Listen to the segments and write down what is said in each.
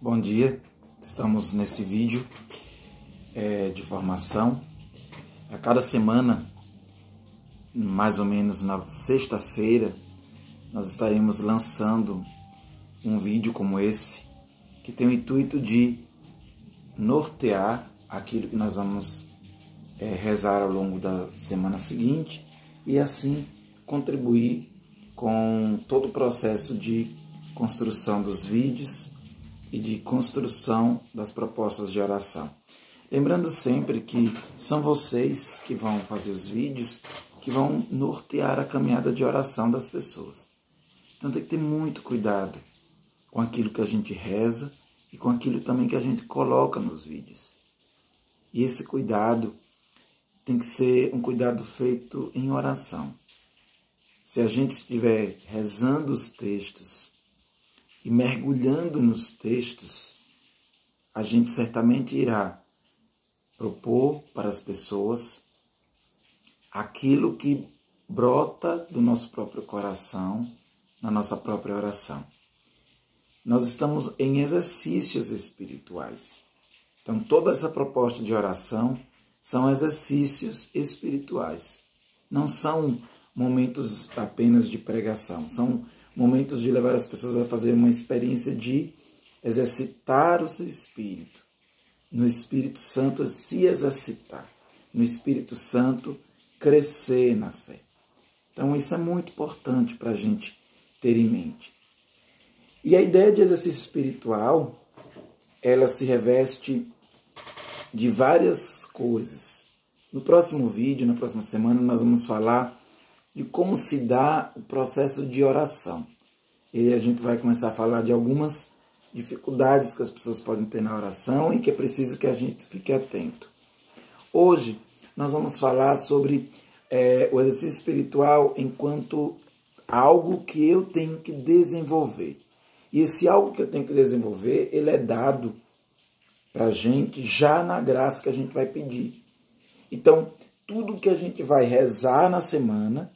Bom dia, estamos nesse vídeo de formação. A cada semana, mais ou menos na sexta-feira, nós estaremos lançando um vídeo como esse, que tem o intuito de nortear aquilo que nós vamos rezar ao longo da semana seguinte e assim contribuir com todo o processo de construção dos vídeos e de construção das propostas de oração. Lembrando sempre que são vocês que vão fazer os vídeos, que vão nortear a caminhada de oração das pessoas. Então tem que ter muito cuidado com aquilo que a gente reza e com aquilo também que a gente coloca nos vídeos. E esse cuidado tem que ser um cuidado feito em oração. Se a gente estiver rezando os textos e mergulhando nos textos, a gente certamente irá propor para as pessoas aquilo que brota do nosso próprio coração, na nossa própria oração. Nós estamos em exercícios espirituais. Então, toda essa proposta de oração são exercícios espirituais. Não são momentos apenas de pregação, são momentos de levar as pessoas a fazer uma experiência de exercitar o seu espírito. No Espírito Santo se exercitar. No Espírito Santo crescer na fé. Então isso é muito importante para a gente ter em mente. E a ideia de exercício espiritual, ela se reveste de várias coisas. No próximo vídeo, na próxima semana, nós vamos falar de como se dá o processo de oração. E a gente vai começar a falar de algumas dificuldades que as pessoas podem ter na oração e que é preciso que a gente fique atento. Hoje nós vamos falar sobre o exercício espiritual enquanto algo que eu tenho que desenvolver. E esse algo que eu tenho que desenvolver, ele é dado para a gente já na graça que a gente vai pedir. Então, tudo que a gente vai rezar na semana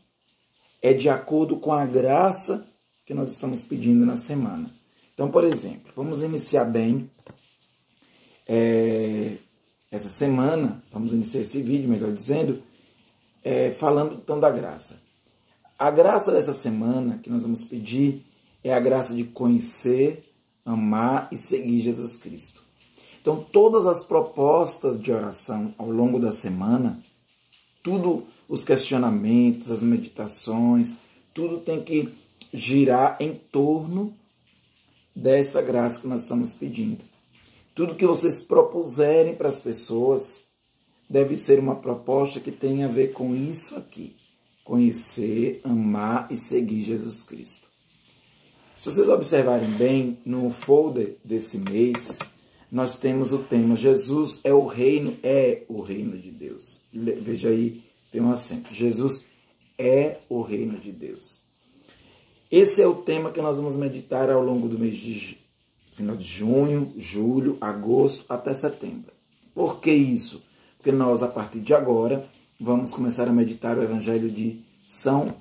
é de acordo com a graça que nós estamos pedindo na semana. Então, por exemplo, vamos iniciar bem essa semana, vamos iniciar esse vídeo, melhor dizendo, falando então da graça. A graça dessa semana que nós vamos pedir é a graça de conhecer, amar e seguir Jesus Cristo. Então, todas as propostas de oração ao longo da semana, tudo os questionamentos, as meditações, tudo tem que girar em torno dessa graça que nós estamos pedindo. Tudo que vocês propuserem para as pessoas deve ser uma proposta que tenha a ver com isso aqui. Conhecer, amar e seguir Jesus Cristo. Se vocês observarem bem, no folder desse mês, nós temos o tema Jesus é o reino de Deus. Veja aí, tem um acento. Jesus é o reino de Deus. Esse é o tema que nós vamos meditar ao longo do mês de final de junho, julho, agosto até setembro. Por que isso? Porque nós, a partir de agora, vamos começar a meditar o Evangelho de São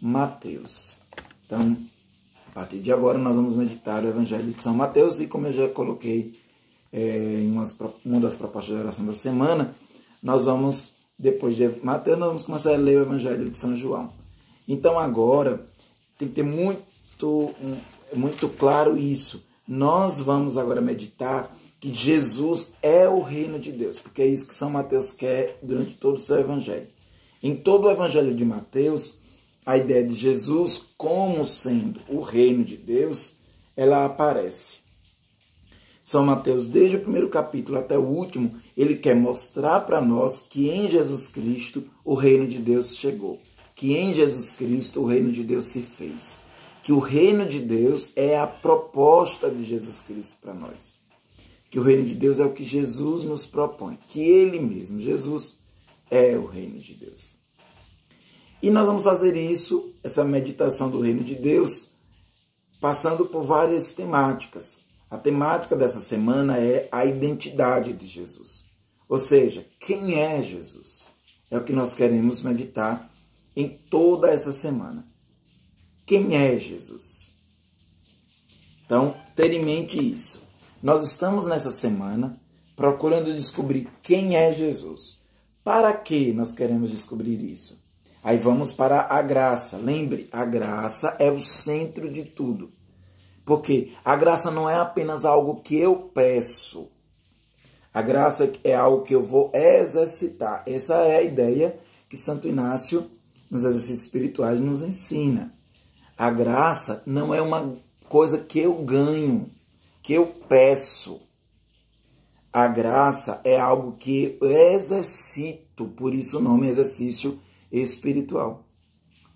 Mateus. Então, a partir de agora, nós vamos meditar o Evangelho de São Mateus e, como eu já coloquei em uma das propostas de oração da semana, nós vamos, depois de Mateus, nós vamos começar a ler o Evangelho de São João. Então, agora, tem que ter muito claro isso. Nós vamos agora meditar que Jesus é o reino de Deus, porque é isso que São Mateus quer durante todo o seu Evangelho. Em todo o Evangelho de Mateus, a ideia de Jesus como sendo o reino de Deus, ela aparece. São Mateus, desde o primeiro capítulo até o último, ele quer mostrar para nós que em Jesus Cristo o reino de Deus chegou. Que em Jesus Cristo o reino de Deus se fez. Que o reino de Deus é a proposta de Jesus Cristo para nós. Que o reino de Deus é o que Jesus nos propõe. Que ele mesmo, Jesus, é o reino de Deus. E nós vamos fazer isso, essa meditação do reino de Deus, passando por várias temáticas. A temática dessa semana é a identidade de Jesus. Ou seja, quem é Jesus? É o que nós queremos meditar em toda essa semana. Quem é Jesus? Então, ter em mente isso. Nós estamos nessa semana procurando descobrir quem é Jesus. Para que nós queremos descobrir isso? Aí vamos para a graça. Lembre, a graça é o centro de tudo. Porque a graça não é apenas algo que eu peço. A graça é algo que eu vou exercitar. Essa é a ideia que Santo Inácio, nos exercícios espirituais, nos ensina. A graça não é uma coisa que eu ganho, que eu peço. A graça é algo que eu exercito, por isso o nome é exercício espiritual.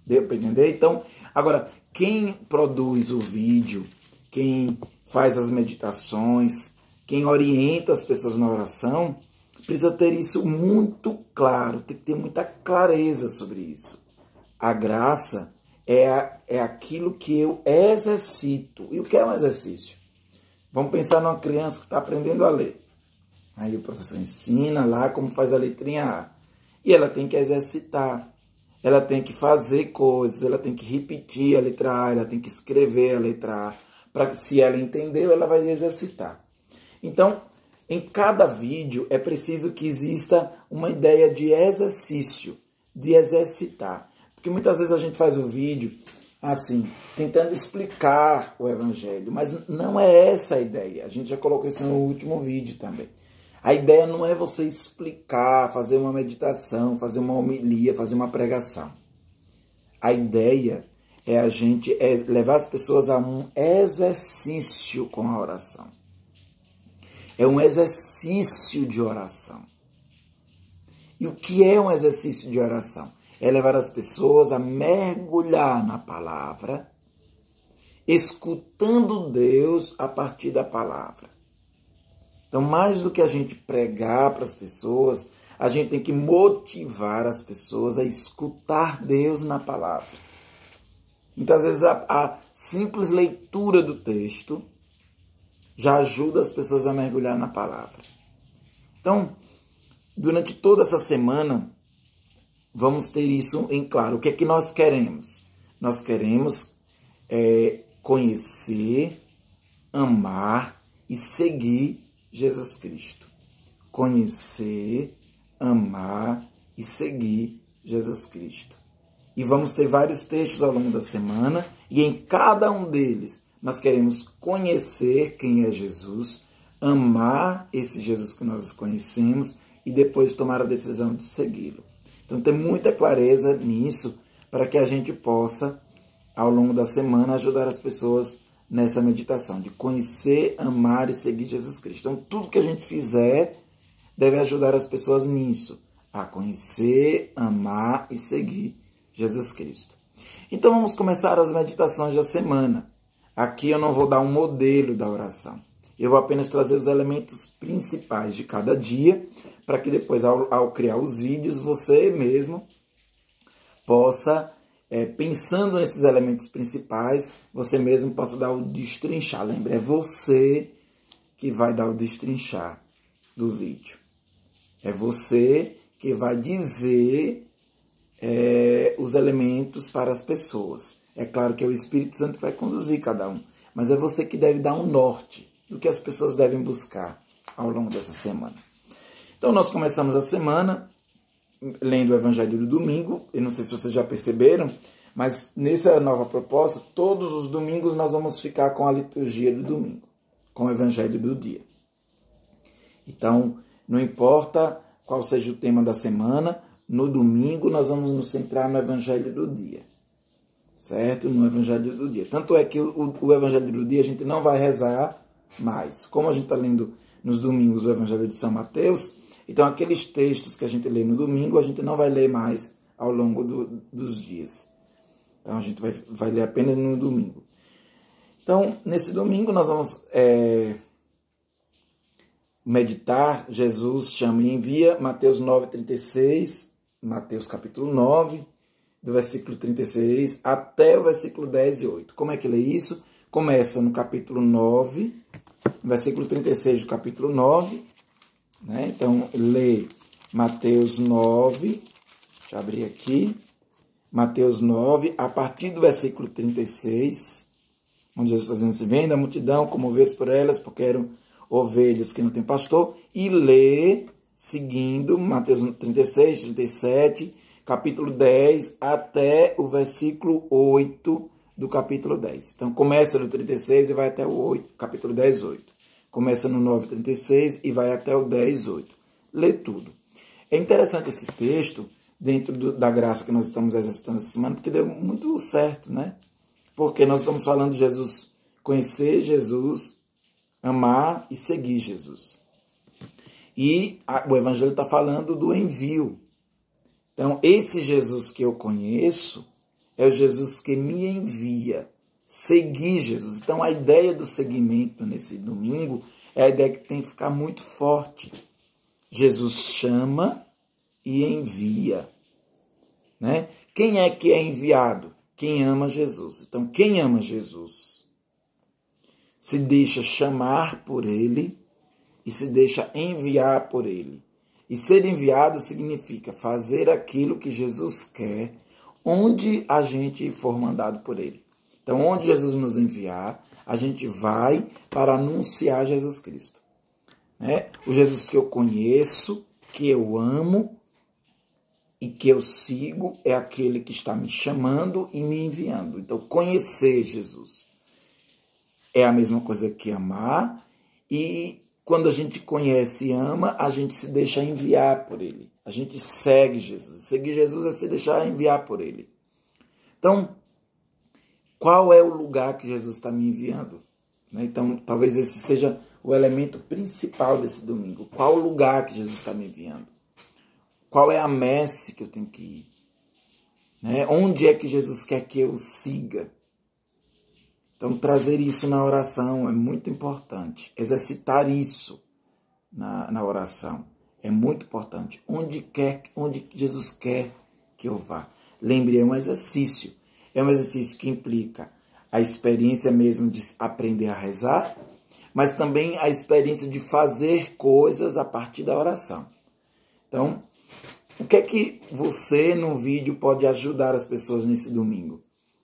Deu para entender? Então, agora, quem produz o vídeo, quem faz as meditações, quem orienta as pessoas na oração, precisa ter isso muito claro, tem que ter muita clareza sobre isso. A graça é aquilo que eu exercito. E o que é um exercício? Vamos pensar numa criança que está aprendendo a ler. Aí o professor ensina lá como faz a letrinha A. E ela tem que exercitar. Ela tem que fazer coisas, ela tem que repetir a letra A, ela tem que escrever a letra A. Para que, se ela entendeu, ela vai exercitar. Então, em cada vídeo é preciso que exista uma ideia de exercício, de exercitar. Porque muitas vezes a gente faz o vídeo assim, tentando explicar o evangelho, mas não é essa a ideia. A gente já colocou isso no último vídeo também. A ideia não é você explicar, fazer uma meditação, fazer uma homilia, fazer uma pregação. A ideia é a gente levar as pessoas a um exercício com a oração. É um exercício de oração. E o que é um exercício de oração? É levar as pessoas a mergulhar na palavra, escutando Deus a partir da palavra. Então, mais do que a gente pregar para as pessoas, a gente tem que motivar as pessoas a escutar Deus na palavra. Muitas vezes a simples leitura do texto já ajuda as pessoas a mergulhar na palavra. Então, durante toda essa semana, vamos ter isso em claro. O que é que nós queremos? Nós queremos conhecer, amar e seguir Jesus Cristo. Conhecer, amar e seguir Jesus Cristo. E vamos ter vários textos ao longo da semana, e em cada um deles nós queremos conhecer quem é Jesus, amar esse Jesus que nós conhecemos e depois tomar a decisão de segui-lo. Então tem muita clareza nisso para que a gente possa, ao longo da semana, ajudar as pessoas nessa meditação, de conhecer, amar e seguir Jesus Cristo. Então tudo que a gente fizer deve ajudar as pessoas nisso, a conhecer, amar e seguir Jesus Cristo. Então vamos começar as meditações da semana. Aqui eu não vou dar um modelo da oração. Eu vou apenas trazer os elementos principais de cada dia, para que depois, ao criar os vídeos, você mesmo possa, pensando nesses elementos principais, você mesmo possa dar o destrinchar. Lembre, é você que vai dar o destrinchar do vídeo. É você que vai dizer os elementos para as pessoas. É claro que é o Espírito Santo que vai conduzir cada um, mas é você que deve dar um norte do que as pessoas devem buscar ao longo dessa semana. Então nós começamos a semana lendo o Evangelho do domingo. Eu não sei se vocês já perceberam, mas nessa nova proposta, todos os domingos nós vamos ficar com a liturgia do domingo, com o Evangelho do dia. Então, não importa qual seja o tema da semana, no domingo nós vamos nos centrar no Evangelho do dia. Certo? No Evangelho do dia. Tanto é que o Evangelho do dia a gente não vai rezar mais. Como a gente está lendo nos domingos o Evangelho de São Mateus, então aqueles textos que a gente lê no domingo, a gente não vai ler mais ao longo dos dias. Então a gente vai ler apenas no domingo. Então, nesse domingo nós vamos meditar, Jesus chama e envia, Mateus 9:36, Mateus capítulo 9, do versículo 36 até o versículo 10 e 8. Como é que lê isso? Começa no capítulo 9, versículo 36 do capítulo 9, né? Então, lê Mateus 9, deixa eu abrir aqui, Mateus 9, a partir do versículo 36, onde Jesus está dizendo assim: vem da multidão, comoveu-se por elas, porque eram ovelhas que não têm pastor, e lê seguindo Mateus 36, 37, capítulo 10, até o versículo 8 do capítulo 10. Então, começa no 36 e vai até o 8, capítulo 10, 8. Começa no 9, 36 e vai até o 10, 8. Lê tudo. É interessante esse texto, dentro da graça que nós estamos exercitando essa semana, porque deu muito certo, né? Porque nós estamos falando de Jesus, conhecer Jesus, amar e seguir Jesus. E o Evangelho está falando do envio. Então, esse Jesus que eu conheço é o Jesus que me envia. Seguir Jesus. Então, a ideia do seguimento nesse domingo é a ideia que tem que ficar muito forte. Jesus chama e envia. Né? Quem é que é enviado? Quem ama Jesus. Então, quem ama Jesus se deixa chamar por ele e se deixa enviar por ele. E ser enviado significa fazer aquilo que Jesus quer, onde a gente for mandado por ele. Então, onde Jesus nos enviar, a gente vai para anunciar Jesus Cristo. Né? O Jesus que eu conheço, que eu amo e que eu sigo, é aquele que está me chamando e me enviando. Então, conhecer Jesus é a mesma coisa que amar, e quando a gente conhece e ama, a gente se deixa enviar por ele. A gente segue Jesus. Seguir Jesus é se deixar enviar por ele. Então, qual é o lugar que Jesus está me enviando? Então, talvez esse seja o elemento principal desse domingo. Qual o lugar que Jesus está me enviando? Qual é a messe que eu tenho que ir? Onde é que Jesus quer que eu siga? Então, trazer isso na oração é muito importante. Exercitar isso na oração é muito importante. Onde Jesus quer que eu vá. Lembre, é um exercício. É um exercício que implica a experiência mesmo de aprender a rezar, mas também a experiência de fazer coisas a partir da oração. Então, o que é que você, no vídeo, pode ajudar as pessoas nesse domingo?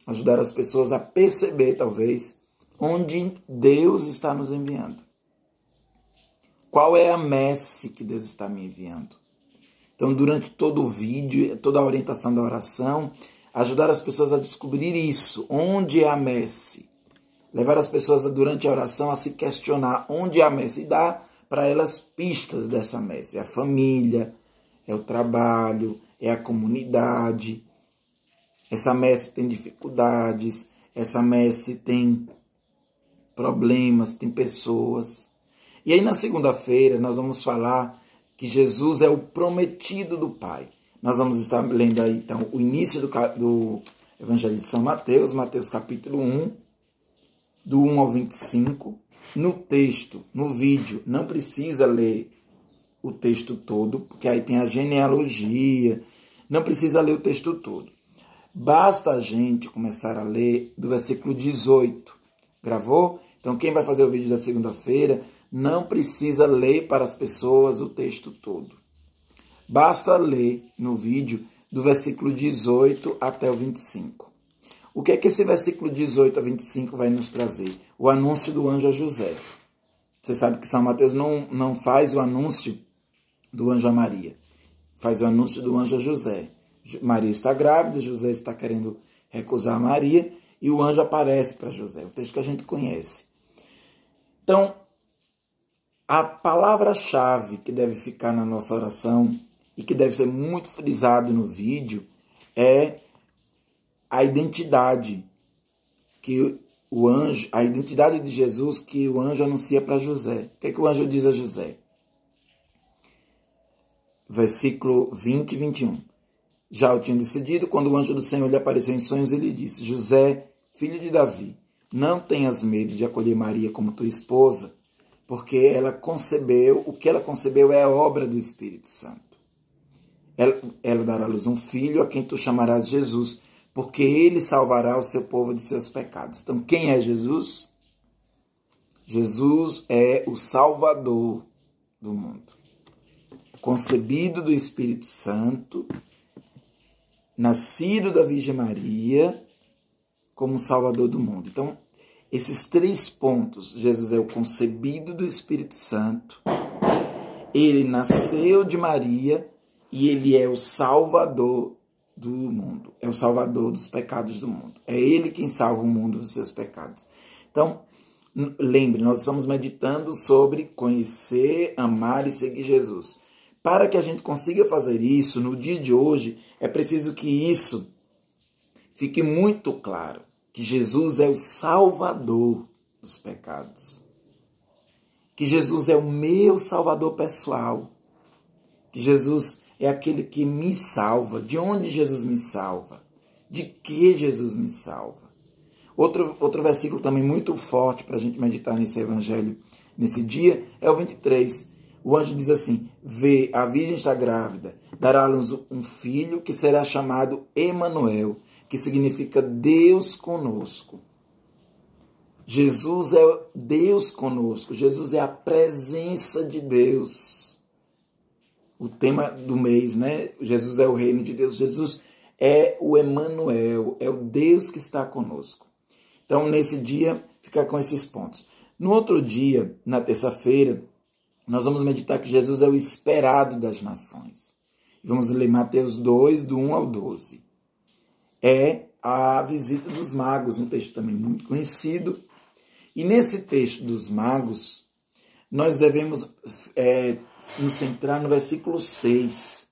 Ajudar as pessoas a perceber, talvez, onde Deus está nos enviando. Qual é a messe que Deus está me enviando? Então, durante todo o vídeo, toda a orientação da oração, ajudar as pessoas a descobrir isso. Onde é a messe? Levar as pessoas, durante a oração, a se questionar onde é a messe. E dar para elas pistas dessa messe. É a família, é o trabalho, é a comunidade. Essa messe tem dificuldades, essa messe tem problemas, tem pessoas. E aí na segunda-feira nós vamos falar que Jesus é o prometido do Pai. Nós vamos estar lendo aí então o início do Evangelho de São Mateus, Mateus capítulo 1, do 1 ao 25. No texto, no vídeo, não precisa ler o texto todo, porque aí tem a genealogia, não precisa ler o texto todo. Basta a gente começar a ler do versículo 18. Gravou? Então, quem vai fazer o vídeo da segunda-feira não precisa ler para as pessoas o texto todo. Basta ler no vídeo do versículo 18 até o 25. O que é que esse versículo 18 a 25 vai nos trazer? O anúncio do anjo a José. Você sabe que São Mateus não faz o anúncio do anjo a Maria. Faz o anúncio do anjo a José. Maria está grávida, José está querendo recusar Maria, e o anjo aparece para José, o texto que a gente conhece. Então, a palavra-chave que deve ficar na nossa oração e que deve ser muito frisado no vídeo é a identidade que o anjo, a identidade de Jesus que o anjo anuncia para José. O que é que o anjo diz a José? Versículo 20 e 21. Já o tinha decidido, quando o anjo do Senhor lhe apareceu em sonhos, ele disse: José, filho de Davi, não tenhas medo de acolher Maria como tua esposa, porque ela concebeu, o que ela concebeu é a obra do Espírito Santo. Ela dará à luz um filho, a quem tu chamarás Jesus, porque ele salvará o seu povo de seus pecados. Então, quem é Jesus? Jesus é o Salvador do mundo. Concebido do Espírito Santo, nascido da Virgem Maria, como Salvador do mundo. Então, esses 3 pontos. Jesus é o concebido do Espírito Santo, ele nasceu de Maria e ele é o Salvador do mundo. É o Salvador dos pecados do mundo. É ele quem salva o mundo dos seus pecados. Então, lembre, nós estamos meditando sobre conhecer, amar e seguir Jesus. Para que a gente consiga fazer isso no dia de hoje, é preciso que isso fique muito claro, que Jesus é o Salvador dos pecados. Que Jesus é o meu Salvador pessoal. Que Jesus é aquele que me salva. De onde Jesus me salva? De que Jesus me salva? Outro versículo também muito forte para a gente meditar nesse evangelho nesse dia é o 23. O anjo diz assim: vê, a virgem está grávida, dará à luz um filho que será chamado Emanuel, que significa Deus conosco. Jesus é Deus conosco, Jesus é a presença de Deus. O tema do mês, né? Jesus é o reino de Deus, Jesus é o Emanuel, é o Deus que está conosco. Então, nesse dia, ficar com esses pontos. No outro dia, na terça-feira, nós vamos meditar que Jesus é o esperado das nações. Vamos ler Mateus 2, do 1 ao 12. É a visita dos magos, um texto também muito conhecido. E nesse texto dos magos, nós devemos nos centrar no versículo 6.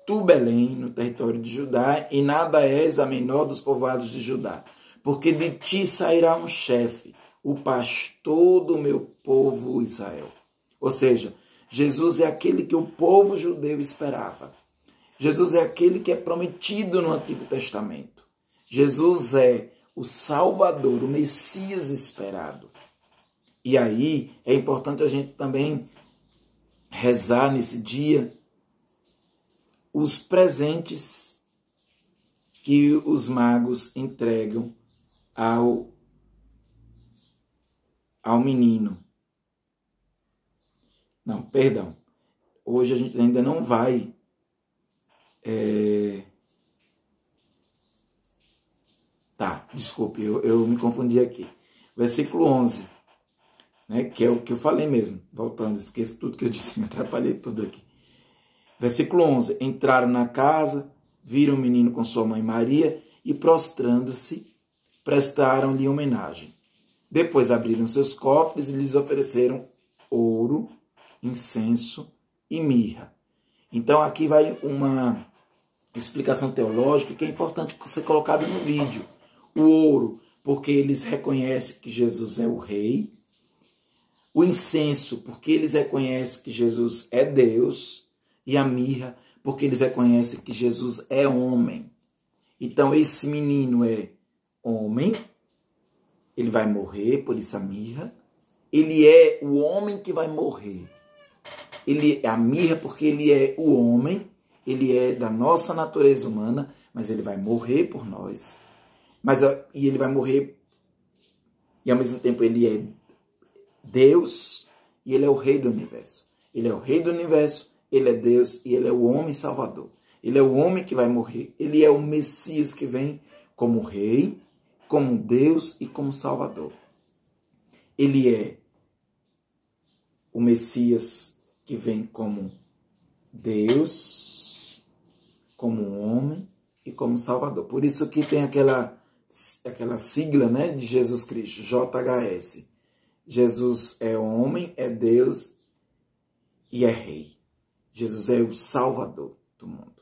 Tu, Belém, no território de Judá, e nada és a menor dos povoados de Judá, porque de ti sairá um chefe, o pastor do meu povo Israel. Ou seja, Jesus é aquele que o povo judeu esperava. Jesus é aquele que é prometido no Antigo Testamento. Jesus é o Salvador, o Messias esperado. E aí é importante a gente também rezar nesse dia os presentes que os magos entregam ao menino. Não, perdão. Hoje a gente ainda não vai desculpe, eu me confundi aqui. Versículo 11, né, que é o que eu falei mesmo. Voltando, esqueço tudo que eu disse, me atrapalhei tudo aqui. Versículo 11. Entraram na casa, viram o menino com sua mãe Maria e, prostrando-se, prestaram-lhe homenagem. Depois abriram seus cofres e lhes ofereceram ouro, incenso e mirra. Então aqui vai uma explicação teológica que é importante ser colocada no vídeo. O ouro, porque eles reconhecem que Jesus é o rei. O incenso, porque eles reconhecem que Jesus é Deus. E a mirra, porque eles reconhecem que Jesus é homem. Então esse menino é homem, ele vai morrer, por isso a mirra. Ele é o homem que vai morrer. Ele é a mirra porque ele é o homem, ele é da nossa natureza humana, mas ele vai morrer por nós. E ele vai morrer, e ao mesmo tempo ele é Deus, e ele é o rei do universo. Ele é o rei do universo, ele é Deus, e ele é o homem salvador. Ele é o homem que vai morrer. Ele é o Messias que vem como rei, como Deus e como salvador. Ele é o Messias que vem como Deus, como homem e como salvador. Por isso que tem aquela sigla, né, de Jesus Cristo, JHS. Jesus é homem, é Deus e é rei. Jesus é o Salvador do mundo.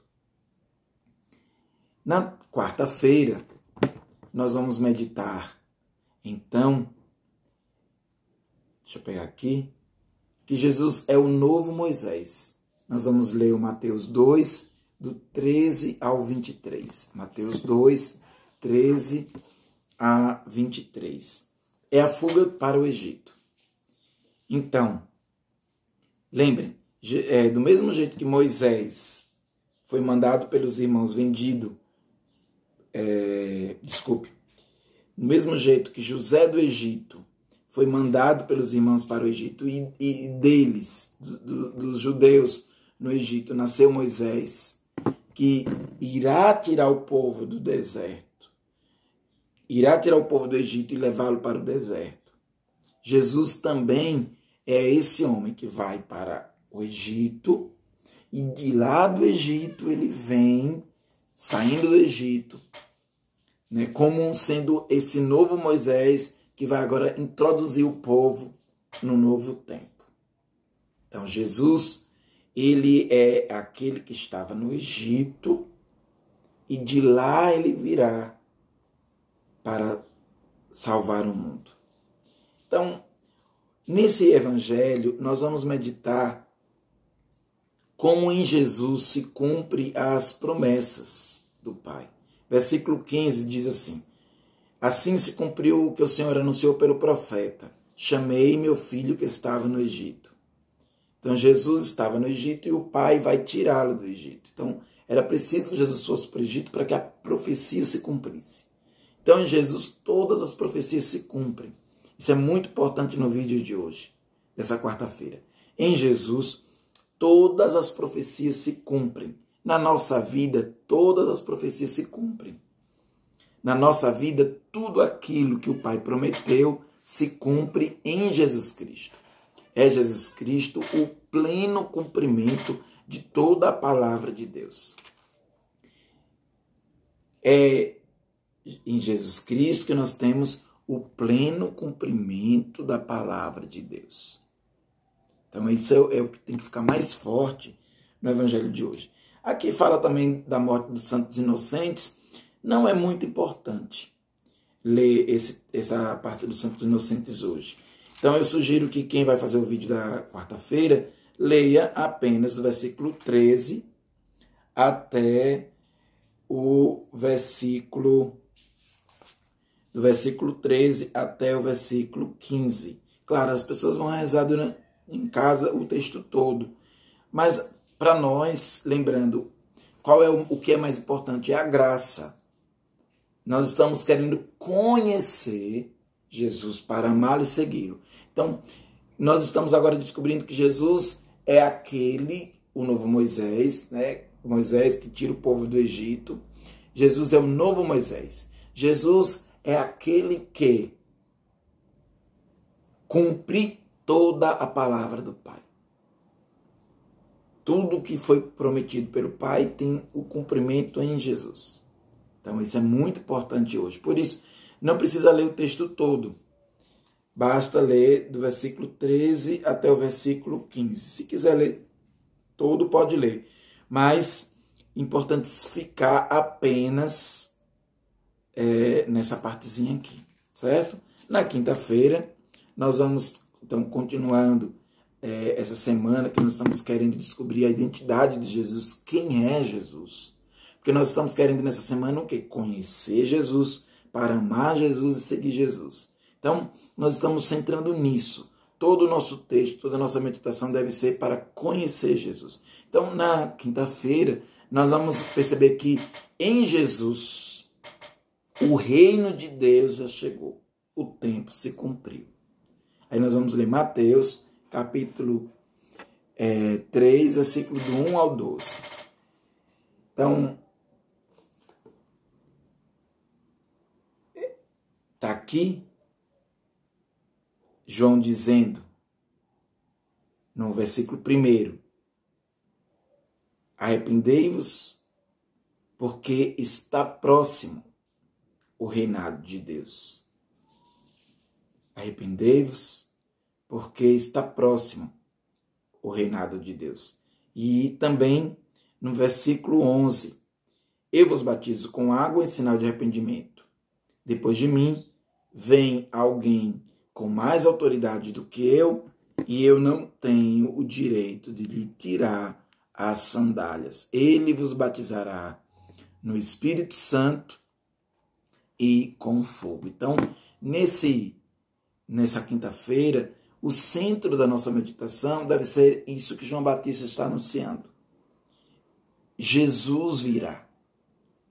Na quarta-feira, nós vamos meditar, então, deixa eu pegar aqui, que Jesus é o novo Moisés. Nós vamos ler o Mateus 2, do 13 ao 23. Mateus 2, 13 a 23. É a fuga para o Egito. Então, lembrem, do mesmo jeito que Moisés foi mandado pelos irmãos vendido, do mesmo jeito que José do Egito foi mandado pelos irmãos para o Egito e deles, dos judeus no Egito, nasceu Moisés, que irá tirar o povo do deserto irá tirar o povo do Egito e levá-lo para o deserto. Jesus também é esse homem que vai para o Egito e de lá do Egito ele vem, saindo do Egito, né, como sendo esse novo Moisés que vai agora introduzir o povo no novo tempo. Então Jesus, ele é aquele que estava no Egito e de lá ele virá para salvar o mundo. Então, nesse evangelho, nós vamos meditar como em Jesus se cumpre as promessas do Pai. Versículo 15 diz assim: assim se cumpriu o que o Senhor anunciou pelo profeta: chamei meu filho que estava no Egito. Então Jesus estava no Egito e o Pai vai tirá-lo do Egito. Então era preciso que Jesus fosse para o Egito para que a profecia se cumprisse. Então em Jesus todas as profecias se cumprem. Isso é muito importante no vídeo de hoje, dessa quarta-feira. Em Jesus todas as profecias se cumprem. Na nossa vida, todas as profecias se cumprem. Na nossa vida, tudo aquilo que o Pai prometeu se cumpre em Jesus Cristo. É Jesus Cristo o pleno cumprimento de toda a palavra de Deus. É em Jesus Cristo que nós temos o pleno cumprimento da palavra de Deus. Então isso é o que tem que ficar mais forte no evangelho de hoje. Aqui fala também da morte dos santos inocentes. Não é muito importante ler essa parte dos santos inocentes hoje. Então eu sugiro que quem vai fazer o vídeo da quarta-feira leia apenas do versículo 13 até o versículo 13 até o versículo 15. Claro, as pessoas vão rezar em casa o texto todo, mas para nós, lembrando, qual é o que é mais importante? É a graça. Nós estamos querendo conhecer Jesus para amá-lo e segui-lo. Então, nós estamos agora descobrindo que Jesus é aquele, o novo Moisés, né? Moisés que tira o povo do Egito. Jesus é o novo Moisés. Jesus é aquele que cumpre toda a palavra do Pai. Tudo que foi prometido pelo Pai tem o cumprimento em Jesus. Então isso é muito importante hoje. Por isso, não precisa ler o texto todo. Basta ler do versículo 13 até o versículo 15. Se quiser ler todo, pode ler. Mas importante ficar apenas nessa partezinha aqui, certo? Na quinta-feira, nós vamos, então, continuando essa semana que nós estamos querendo descobrir a identidade de Jesus. Quem é Jesus? Porque nós estamos querendo nessa semana o quê? Conhecer Jesus, para amar Jesus e seguir Jesus. Então, nós estamos centrando nisso. Todo o nosso texto, toda a nossa meditação deve ser para conhecer Jesus. Então, na quinta-feira, nós vamos perceber que em Jesus, o reino de Deus já chegou. O tempo se cumpriu. Aí nós vamos ler Mateus, capítulo 3, versículo do 1 ao 12. Então, está aqui João dizendo, no versículo 1, arrependei-vos, porque está próximo o reinado de Deus. Arrependei-vos, porque está próximo o reinado de Deus. E também no versículo 11, eu vos batizo com água em sinal de arrependimento. Depois de mim, vem alguém com mais autoridade do que eu, e eu não tenho o direito de lhe tirar as sandálias. Ele vos batizará no Espírito Santo e com fogo. Então, nessa quinta-feira, o centro da nossa meditação deve ser isso que João Batista está anunciando. Jesus virá.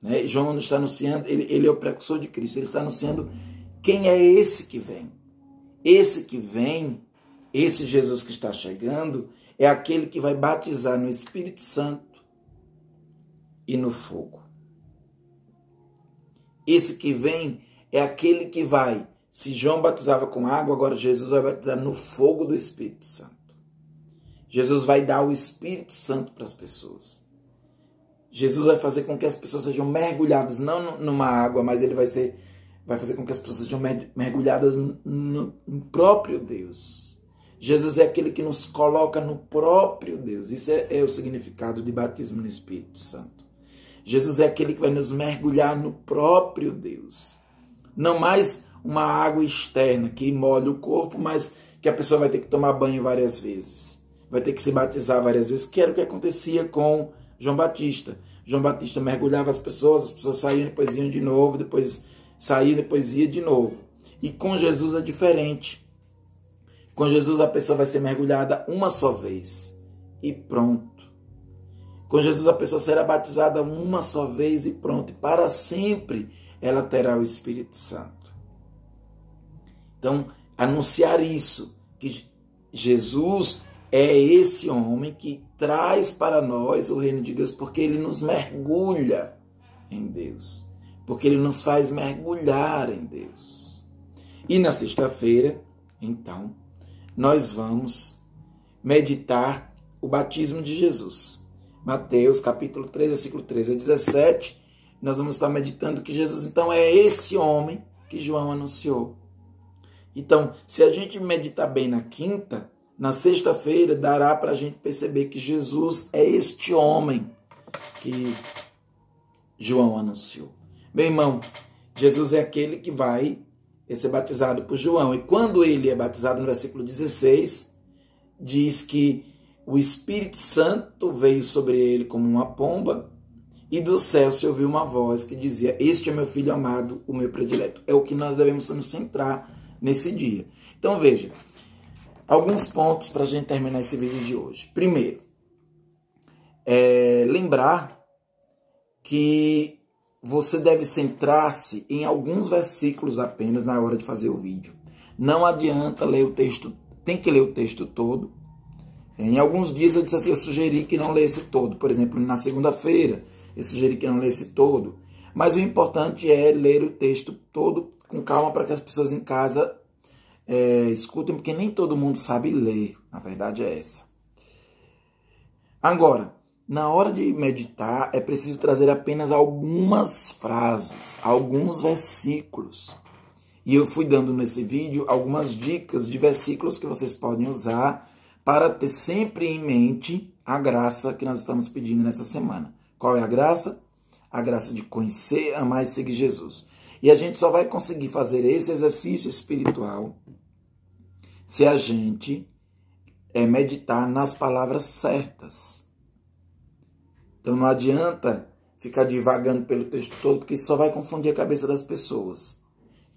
Né? João não está anunciando, ele é o precursor de Cristo, ele está anunciando quem é esse que vem. Esse que vem, esse Jesus que está chegando, é aquele que vai batizar no Espírito Santo e no fogo. Esse que vem é aquele que vai, se João batizava com água, agora Jesus vai batizar no fogo do Espírito Santo. Jesus vai dar o Espírito Santo para as pessoas. Jesus vai fazer com que as pessoas sejam mergulhadas, não numa água, mas ele vai fazer com que as pessoas sejam mergulhadas no próprio Deus. Jesus é aquele que nos coloca no próprio Deus. Isso é o significado de batismo no Espírito Santo. Jesus é aquele que vai nos mergulhar no próprio Deus. Não mais uma água externa que molha o corpo, mas que a pessoa vai ter que tomar banho várias vezes. Vai ter que se batizar várias vezes, que era o que acontecia com João Batista. João Batista mergulhava as pessoas saíam, depois iam de novo, depois saíam, depois ia de novo. E com Jesus é diferente. Com Jesus a pessoa vai ser mergulhada uma só vez e pronto. Com Jesus a pessoa será batizada uma só vez e pronto. E para sempre ela terá o Espírito Santo. Então, anunciar isso, que Jesus é esse homem que traz para nós o reino de Deus, porque ele nos mergulha em Deus. Porque ele nos faz mergulhar em Deus. E na sexta-feira, então, nós vamos meditar o batismo de Jesus. Mateus, capítulo 3, versículo 13 a 17, nós vamos estar meditando que Jesus, então, é esse homem que João anunciou. Então, se a gente meditar bem na quinta, na sexta-feira dará para a gente perceber que Jesus é este homem que João anunciou. Meu irmão, Jesus é aquele que vai ser batizado por João. E quando ele é batizado, no versículo 16, diz que o Espírito Santo veio sobre ele como uma pomba e do céu se ouviu uma voz que dizia: este é meu filho amado, o meu predileto. É o que nós devemos nos centrar nesse dia. Então veja, alguns pontos para a gente terminar esse vídeo de hoje. Primeiro, lembrar que você deve centrar-se em alguns versículos apenas na hora de fazer o vídeo. Não adianta ler o texto, tem que ler o texto todo. Em alguns dias eu disse assim, eu sugeri que não lesse todo. Por exemplo, na segunda-feira, eu sugeri que não lesse todo. Mas o importante é ler o texto todo com calma para que as pessoas em casa escutem, porque nem todo mundo sabe ler. A verdade é essa. Agora, na hora de meditar, é preciso trazer apenas algumas frases, alguns versículos. E eu fui dando nesse vídeo algumas dicas de versículos que vocês podem usar para ter sempre em mente a graça que nós estamos pedindo nessa semana. Qual é a graça? A graça de conhecer, amar e seguir Jesus. E a gente só vai conseguir fazer esse exercício espiritual se a gente meditar nas palavras certas. Então não adianta ficar divagando pelo texto todo, porque isso só vai confundir a cabeça das pessoas.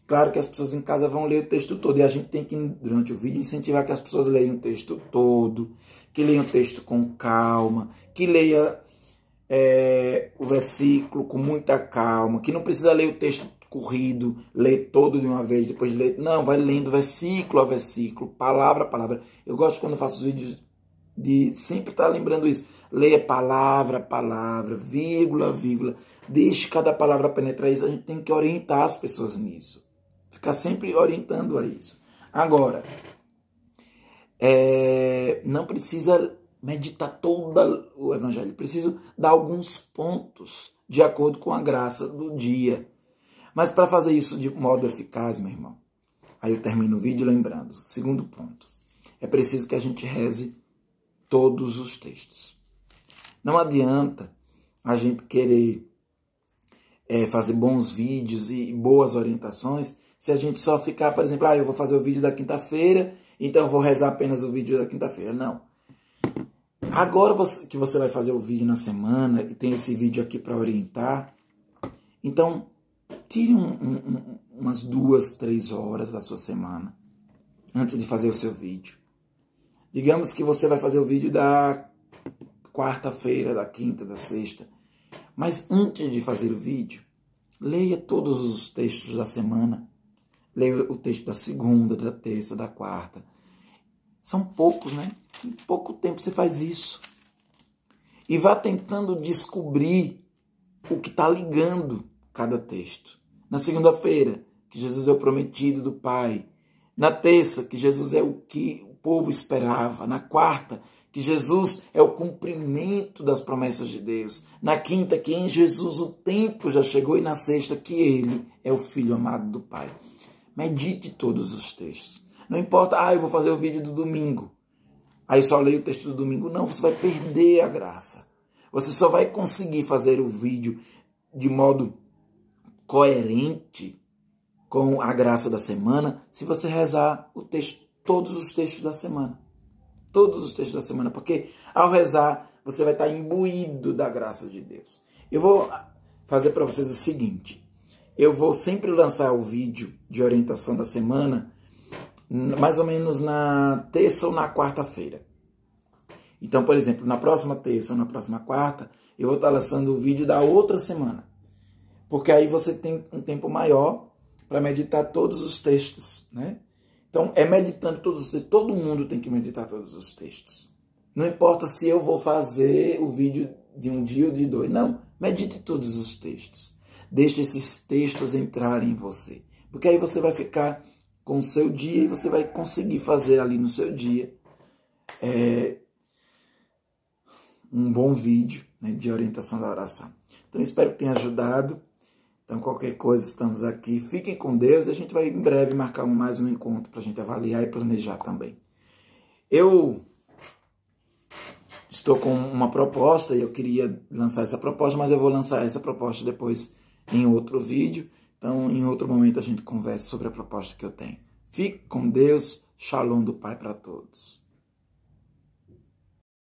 Claro que as pessoas em casa vão ler o texto todo, e a gente tem que, durante o vídeo, incentivar que as pessoas leiam o texto todo, que leiam o texto com calma, que leia o versículo com muita calma, que não precisa ler o texto corrido, ler todo de uma vez, depois ler. Não, vai lendo versículo a versículo, palavra a palavra. Eu gosto quando eu faço os vídeos de sempre estar lembrando isso. Leia palavra a palavra, vírgula a vírgula. Deixe cada palavra penetrar isso. A gente tem que orientar as pessoas nisso. Ficar sempre orientando a isso. Agora, não precisa meditar todo o evangelho. Preciso dar alguns pontos de acordo com a graça do dia. Mas para fazer isso de modo eficaz, meu irmão, aí eu termino o vídeo lembrando. Segundo ponto, é preciso que a gente reze todos os textos. Não adianta a gente querer fazer bons vídeos e boas orientações se a gente só ficar, por exemplo, eu vou fazer o vídeo da quinta-feira, então eu vou rezar apenas o vídeo da quinta-feira. Não. Agora que você vai fazer o vídeo na semana e tem esse vídeo aqui para orientar, então tire umas 2, 3 horas da sua semana antes de fazer o seu vídeo. Digamos que você vai fazer o vídeo da quarta-feira, da quinta, da sexta. Mas antes de fazer o vídeo, leia todos os textos da semana. Leia o texto da segunda, da terça, da quarta. São poucos, né? Em pouco tempo você faz isso. E vá tentando descobrir o que está ligando cada texto. Na segunda-feira, que Jesus é o prometido do Pai. Na terça, que Jesus é o que o povo esperava. Na quarta, que Jesus é o cumprimento das promessas de Deus. Na quinta, que em Jesus o tempo já chegou. E na sexta, que ele é o Filho amado do Pai. Medite todos os textos. Não importa, eu vou fazer o vídeo do domingo. Aí só leio o texto do domingo. Não, você vai perder a graça. Você só vai conseguir fazer o vídeo de modo coerente com a graça da semana se você rezar o texto, todos os textos da semana. Todos os textos da semana. Porque ao rezar, você vai estar imbuído da graça de Deus. Eu vou fazer para vocês o seguinte. Eu vou sempre lançar o vídeo de orientação da semana mais ou menos na terça ou na quarta-feira. Então, por exemplo, na próxima terça ou na próxima quarta, eu vou estar lançando o vídeo da outra semana. Porque aí você tem um tempo maior para meditar todos os textos, né? Então, meditando todos os textos. Todo mundo tem que meditar todos os textos. Não importa se eu vou fazer o vídeo de um dia ou de dois. Não, medite todos os textos. Deixe esses textos entrarem em você. Porque aí você vai ficar com o seu dia e você vai conseguir fazer ali no seu dia um bom vídeo, né, de orientação da oração. Então, espero que tenha ajudado. Então, qualquer coisa, estamos aqui. Fiquem com Deus e a gente vai em breve marcar mais um encontro para a gente avaliar e planejar também. Eu estou com uma proposta e eu queria lançar essa proposta, mas eu vou lançar essa proposta depois em outro vídeo. Então, em outro momento, a gente conversa sobre a proposta que eu tenho. Fique com Deus. Shalom do Pai para todos.